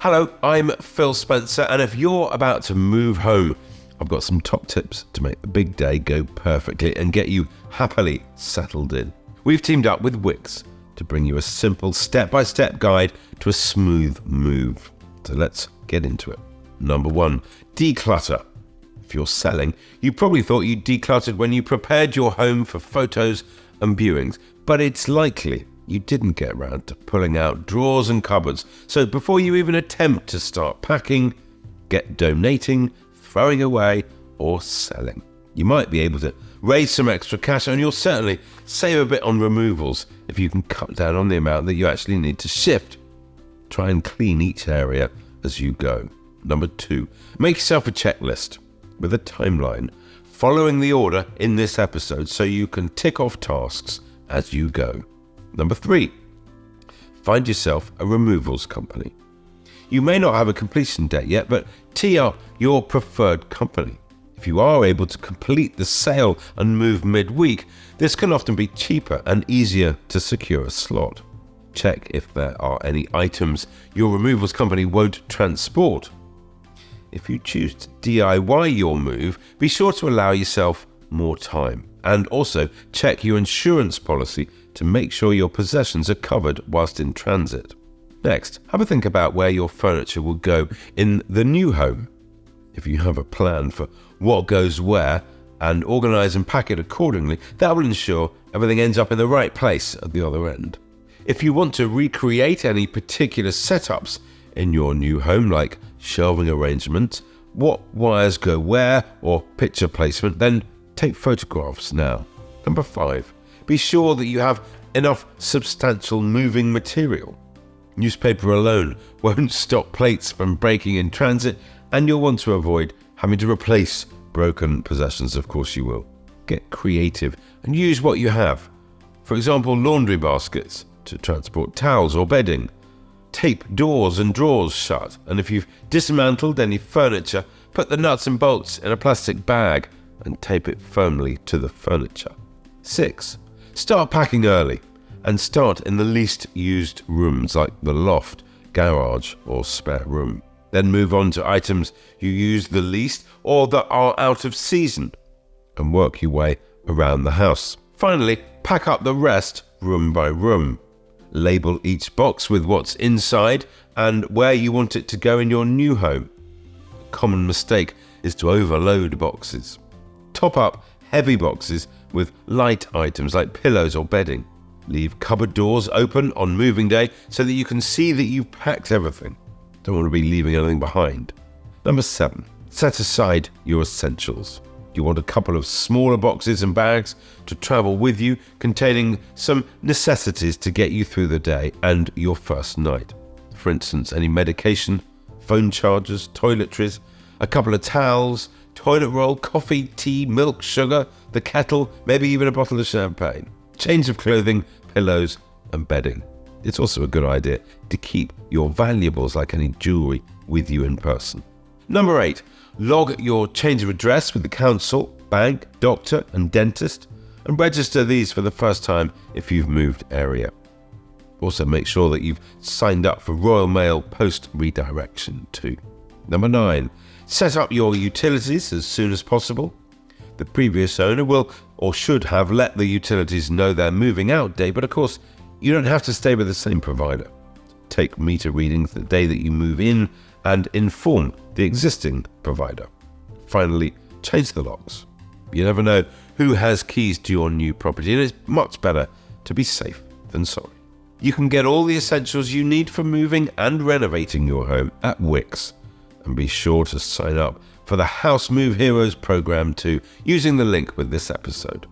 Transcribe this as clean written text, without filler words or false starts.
Hello, I'm Phil Spencer, and if you're about to move home, I've got some top tips to make the big day go perfectly and get you happily settled in. We've teamed up with Wickes to bring you a simple step-by-step guide to a smooth move. So let's get into it. Number 1, declutter. If you're selling, you probably thought you decluttered when you prepared your home for photos and viewings, but it's likely you didn't get around to pulling out drawers and cupboards. So before you even attempt to start packing, get donating, throwing away, or selling. You might be able to raise some extra cash, and you'll certainly save a bit on removals if you can cut down on the amount that you actually need to shift. Try and clean each area as you go. Number 2, make yourself a checklist with a timeline, following the order in this episode so you can tick off tasks as you go. Number 3, find yourself a removals company. You may not have a completion date yet, but tee up your preferred company. If you are able to complete the sale and move midweek, this can often be cheaper and easier to secure a slot. Check if there are any items your removals company won't transport. If you choose to DIY your move, be sure to allow yourself more time. And also check your insurance policy to make sure your possessions are covered whilst in transit. Next, have a think about where your furniture will go in the new home. If you have a plan for what goes where and organise and pack it accordingly, that will ensure everything ends up in the right place at the other end. If you want to recreate any particular setups in your new home, like shelving arrangement, what wires go where, or picture placement, then take photographs now. Number 5, be sure that you have enough substantial moving material. Newspaper alone won't stop plates from breaking in transit, and you'll want to avoid having to replace broken possessions. Of course you will. Get creative and use what you have. For example, laundry baskets to transport towels or bedding. Tape doors and drawers shut, and if you've dismantled any furniture, put the nuts and bolts in a plastic bag and tape it firmly to the furniture. 6, start packing early and start in the least used rooms like the loft, garage or spare room. Then move on to items you use the least or that are out of season and work your way around the house. Finally, pack up the rest room by room. Label each box with what's inside and where you want it to go in your new home. A common mistake is to overload boxes. Top up heavy boxes with light items like pillows or bedding. Leave cupboard doors open on moving day so that you can see that you've packed everything. Don't want to be leaving anything behind. Number 7, set aside your essentials. You want a couple of smaller boxes and bags to travel with you, containing some necessities to get you through the day and your first night. For instance, any medication, phone chargers, toiletries, a couple of towels, toilet roll, coffee, tea, milk, sugar, the kettle, maybe even a bottle of champagne, change of clothing, pillows and bedding. It's also a good idea to keep your valuables like any jewellery with you in person. Number 8, log your change of address with the council, bank, doctor and dentist, and register these for the first time if you've moved area. Also make sure that you've signed up for Royal Mail post redirection too. Number 9, set up your utilities as soon as possible. The previous owner will or should have let the utilities know their moving out date, but of course you don't have to stay with the same provider. Take meter readings the day that you move in and inform the existing provider. Finally, change the locks. You never know who has keys to your new property, and it's much better to be safe than sorry. You can get all the essentials you need for moving and renovating your home at Wickes, and be sure to sign up for the House Move Heroes program too, using the link with this episode.